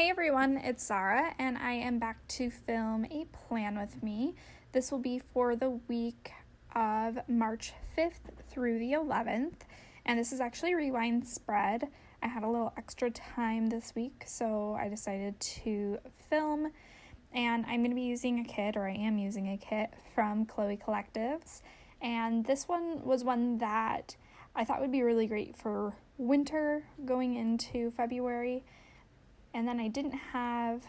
Hey everyone, it's Zara, and I am back to film a plan with me. This will be for the week of March 5th through the 11th, and this is actually a rewind spread. I had a little extra time this week, so I decided to film, and I'm going to be using a kit, or I am using a kit from Chloe Collectives, and this one was one that I thought would be really great for winter going into February. And then I didn't have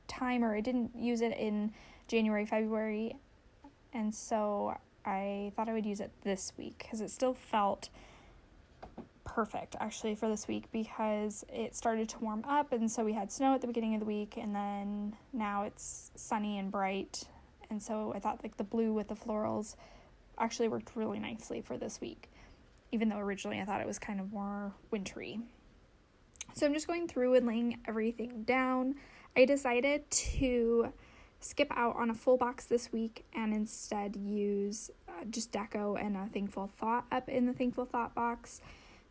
time, or I didn't use it in January, February, and so I thought I would use it this week because it still felt perfect actually for this week because it started to warm up, and so we had snow at the beginning of the week, and then now it's sunny and bright, and so I thought like the blue with the florals actually worked really nicely for this week, even though originally I thought it was kind of more wintry. So I'm just going through and laying everything down. I decided to skip out on a full box this week and instead use just deco and a thankful thought up in the thankful thought box.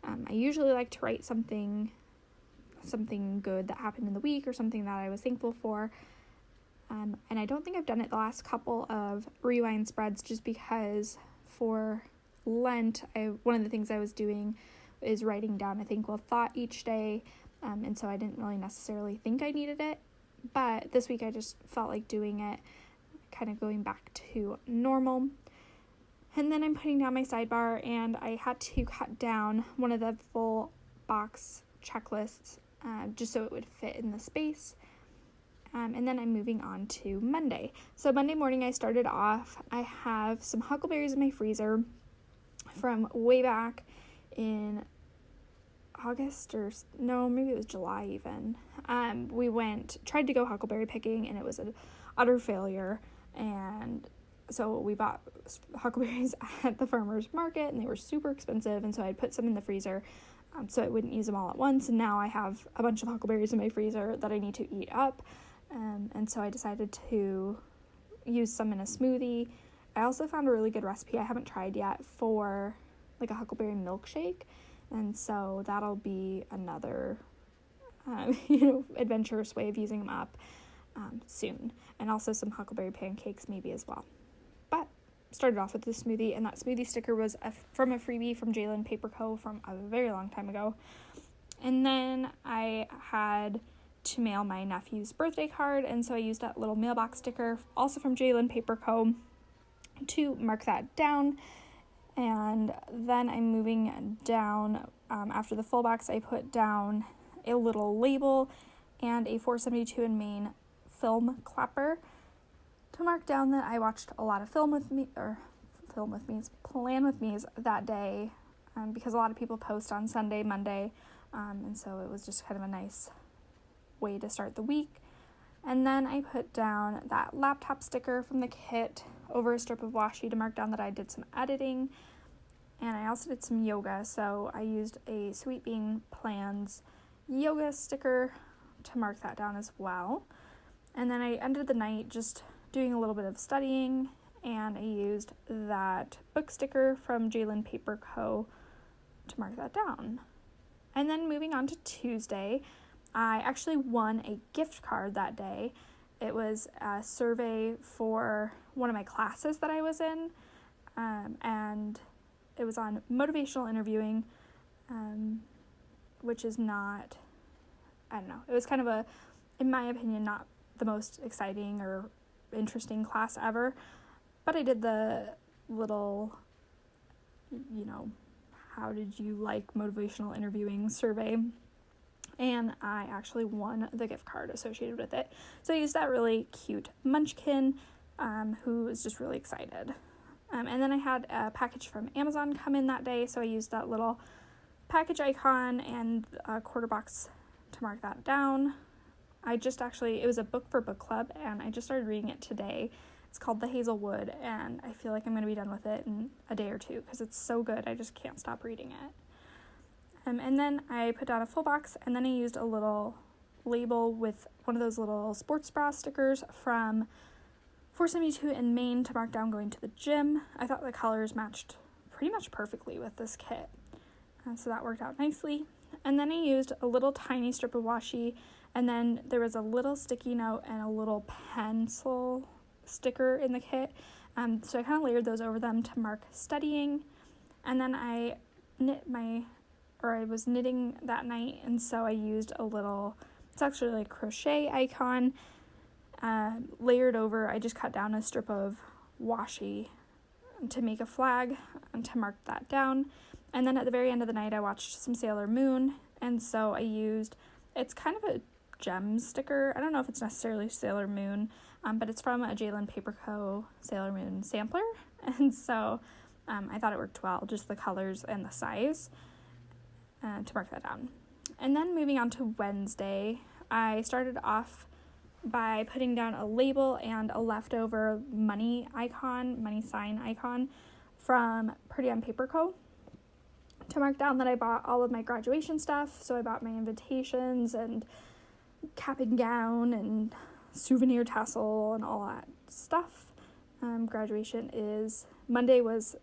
I usually like to write something good that happened in the week or something that I was thankful for. And I don't think I've done it the last couple of rewind spreads just because for Lent, one of the things I was doing is writing down a thankful thought each day, and so I didn't really necessarily think I needed it, but this week I just felt like doing it, kind of going back to normal. And then I'm putting down my sidebar, and I had to cut down one of the full box checklists just so it would fit in the space. And then I'm moving on to Monday. So Monday morning I started off, I have some huckleberries in my freezer from way back in August, or no, maybe it was July even. We tried to go huckleberry picking, and it was an utter failure, and so we bought huckleberries at the farmer's market, and they were super expensive, and so I put some in the freezer so I wouldn't use them all at once, and now I have a bunch of huckleberries in my freezer that I need to eat up, and so I decided to use some in a smoothie. I also found a really good recipe I haven't tried yet for like a huckleberry milkshake, and so that'll be another adventurous way of using them up soon, and also some huckleberry pancakes maybe as well. But started off with the smoothie, and that smoothie sticker was from a freebie from JLynnPaperCo from a very long time ago. And then I had to mail my nephew's birthday card, and so I used that little mailbox sticker also from JLynnPaperCo to mark that down. And then I'm moving down, after the full box, I put down a little label and a 472 in Maine film clapper to mark down that I watched a lot of Plan with Me's that day, because a lot of people post on Sunday, Monday, and so it was just kind of a nice way to start the week. And then I put down that laptop sticker from the kit over a strip of washi to mark down that I did some editing, and I also did some yoga, so I used a Sweet Bean Plans yoga sticker to mark that down as well. And then I ended the night just doing a little bit of studying, and I used that book sticker from JLynnPaperCo to mark that down. And then moving on to Tuesday, I actually won a gift card that day. It was a survey for one of my classes that I was in, and it was on motivational interviewing, which is not, I don't know, it was kind of a, in my opinion, not the most exciting or interesting class ever, but I did the little, how did you like motivational interviewing survey, and I actually won the gift card associated with it. So I used that really cute munchkin, who was just really excited. And then I had a package from Amazon come in that day, so I used that little package icon and a quarter box to mark that down. It was a book for book club, and I just started reading it today. It's called The Hazelwood, and I feel like I'm going to be done with it in a day or two because it's so good. I just can't stop reading it. And then I put down a full box, and then I used a little label with one of those little sports bra stickers from 472 in Maine to mark down going to the gym. I thought the colors matched pretty much perfectly with this kit, so that worked out nicely. And then I used a little tiny strip of washi, and then there was a little sticky note and a little pencil sticker in the kit. So I kind of layered those over them to mark studying. And then I was knitting that night, and so I used a little, it's actually like crochet icon, layered over. I just cut down a strip of washi to make a flag and to mark that down. And then at the very end of the night, I watched some Sailor Moon, and so I used, it's kind of a gem sticker. I don't know if it's necessarily Sailor Moon, but it's from a JLynnPaperCo Sailor Moon sampler, and so I thought it worked well, just the colors and the size, to mark that down. And then moving on to Wednesday, I started off by putting down a label and a leftover money sign icon from PrettyOnPaper.co to mark down that I bought all of my graduation stuff. So I bought my invitations and cap and gown and souvenir tassel and all that stuff. Monday was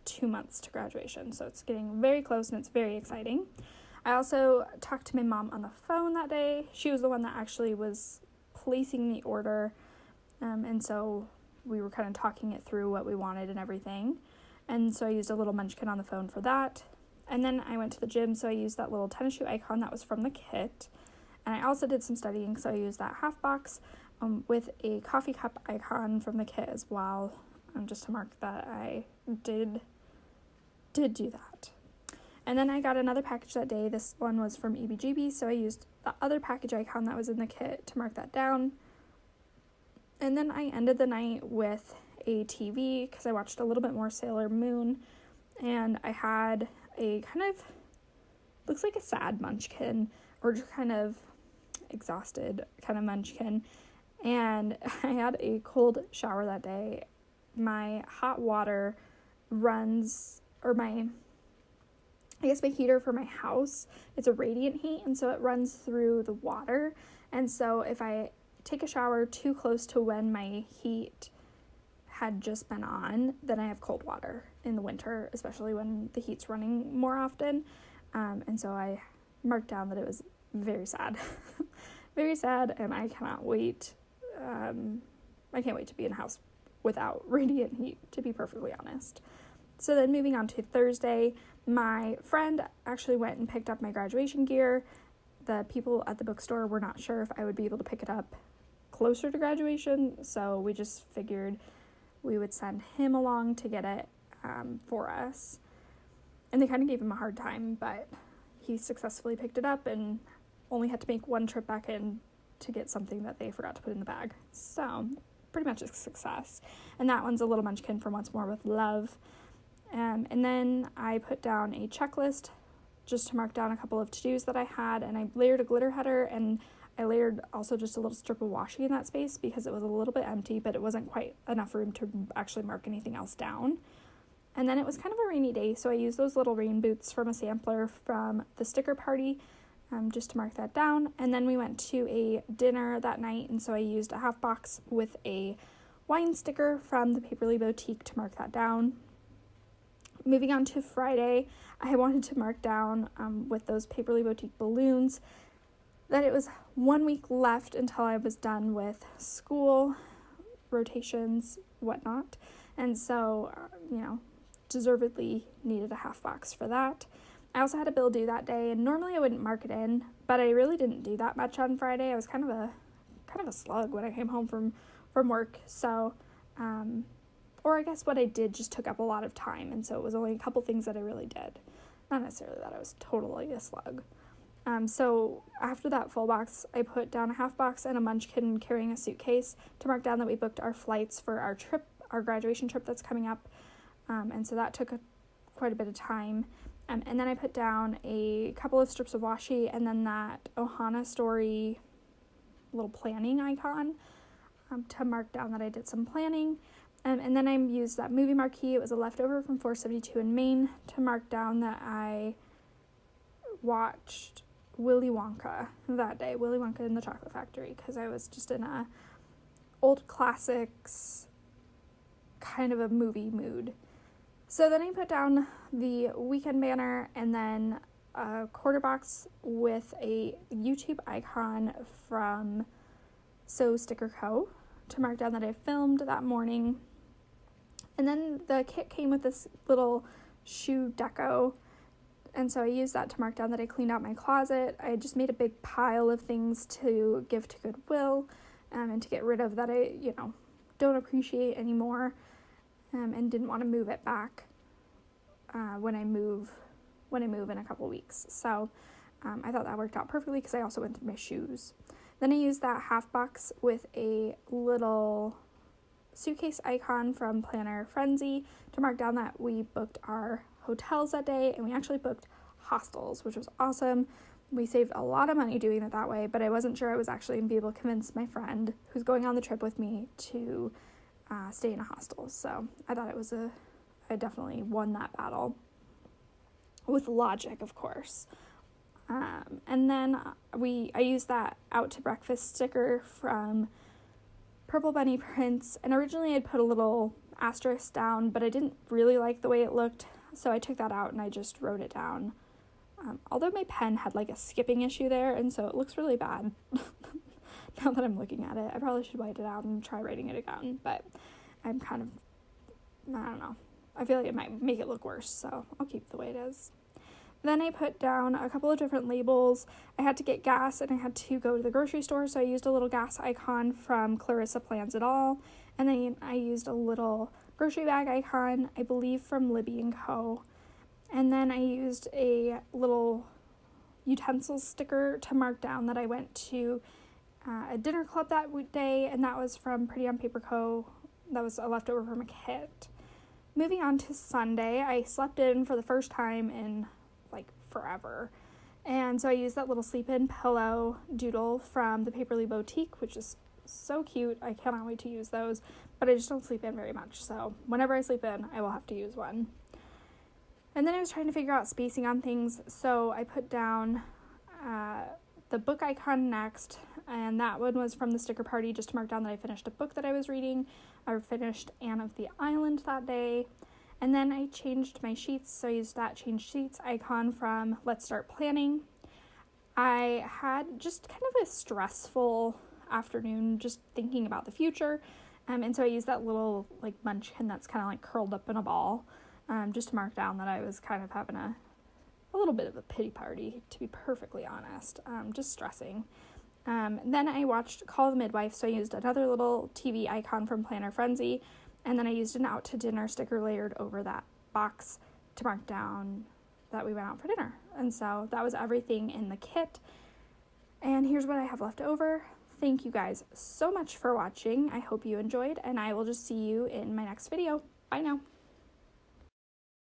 2 months to graduation, so it's getting very close and it's very exciting. I also talked to my mom on the phone that day. She was the one that actually was placing the order, and so we were kind of talking it through what we wanted and everything. And so I used a little munchkin on the phone for that. And then I went to the gym, so I used that little tennis shoe icon that was from the kit. And I also did some studying, so I used that half box with a coffee cup icon from the kit as well, just to mark that I did do that. And then I got another package that day. This one was from EbeeGbee, so I used the other package icon that was in the kit to mark that down. And then I ended the night with a TV because I watched a little bit more Sailor Moon, and I had a kind of, looks like a sad munchkin, or just kind of exhausted kind of munchkin. And I had a cold shower that day. My hot water runs, or my heater for my house, it's a radiant heat, and so it runs through the water. And so if I take a shower too close to when my heat had just been on, then I have cold water in the winter, especially when the heat's running more often. And so I marked down that it was very sad. Very sad, and I cannot wait. I can't wait to be in a house without radiant heat, to be perfectly honest. So then moving on to Thursday, my friend actually went and picked up my graduation gear. The people at the bookstore were not sure if I would be able to pick it up closer to graduation, so we just figured we would send him along to get it for us. And they kind of gave him a hard time, but he successfully picked it up and only had to make one trip back in to get something that they forgot to put in the bag. So pretty much a success. And that one's a little munchkin from Once More with Love. And then I put down a checklist just to mark down a couple of to-dos that I had, and I layered a glitter header, and I layered also just a little strip of washi in that space because it was a little bit empty, but it wasn't quite enough room to actually mark anything else down. And then it was kind of a rainy day, so I used those little rain boots from a sampler from the sticker party just to mark that down. And then we went to a dinner that night, and so I used a half box with a wine sticker from the Paperly Bowtique to mark that down. Moving on to Friday, I wanted to mark down with those Paperly Boutique balloons that it was 1 week left until I was done with school, rotations, whatnot. And so, deservedly needed a half box for that. I also had a bill due that day, and normally I wouldn't mark it in, but I really didn't do that much on Friday. I was kind of a slug when I came home from work. So, or I guess what I did just took up a lot of time, and so it was only a couple things that I really did. Not necessarily that I was totally a slug. So after that full box, I put down a half box and a munchkin carrying a suitcase to mark down that we booked our flights for our graduation trip that's coming up. And so that took quite a bit of time. And then I put down a couple of strips of washi and then that Ohana Story little planning icon to mark down that I did some planning. And then I used that movie marquee. It was a leftover from 472 in Maine to mark down that I watched Willy Wonka that day, Willy Wonka in the Chocolate Factory, because I was just in a old classics kind of a movie mood. So then I put down the weekend banner, and then a quarter box with a YouTube icon from So Sticker Co. to mark down that I filmed that morning. And then the kit came with this little shoe deco, and so I used that to mark down that I cleaned out my closet. I just made a big pile of things to give to Goodwill, and to get rid of that I, don't appreciate anymore, and didn't want to move it back when I move in a couple weeks. So I thought that worked out perfectly because I also went through my shoes. Then I used that half box with a little suitcase icon from Planner Frenzy to mark down that we booked our hotels that day, and we actually booked hostels, which was awesome. We saved a lot of money doing it that way, but I wasn't sure I was actually going to be able to convince my friend who's going on the trip with me to stay in a hostel. So I thought I definitely won that battle with logic, of course. And then I used that Out to Breakfast sticker from Purple Bunny Prints, and originally I'd put a little asterisk down, but I didn't really like the way it looked, so I took that out and I just wrote it down. Although my pen had like a skipping issue there, and so it looks really bad now that I'm looking at it. I probably should white it out and try writing it again, but I'm kind of, I don't know. I feel like it might make it look worse, so I'll keep it the way it is. Then I put down a couple of different labels. I had to get gas and I had to go to the grocery store, so I used a little gas icon from Clarissa Plans and then I used a little grocery bag icon, I believe from Libbie and Co. And then I used a little utensils sticker to mark down that I went to a dinner club that day, and that was from JLynnPaperCo. That was a leftover from a kit. Moving on to Sunday, I slept in for the first time in like forever. And so I used that little sleep-in pillow doodle from the Paperly Bowtique, which is so cute. I cannot wait to use those, but I just don't sleep in very much. So whenever I sleep in, I will have to use one. And then I was trying to figure out spacing on things, so I put down the book icon next, and that one was from the sticker party, just to mark down that I finished a book that I was reading. I finished Anne of the Island that day. And then I changed my sheets, so I used that change sheets icon from Let's Start Planning. I had just kind of a stressful afternoon just thinking about the future, and so I used that little like munchkin that's kind of like curled up in a ball, just to mark down that I was kind of having a little bit of a pity party, to be perfectly honest, just stressing. Then I watched Call the Midwife, so I used another little TV icon from Planner Frenzy, and then I used an Out to Dinner sticker layered over that box to mark down that we went out for dinner. And so that was everything in the kit. And here's what I have left over. Thank you guys so much for watching. I hope you enjoyed, and I will just see you in my next video. Bye now.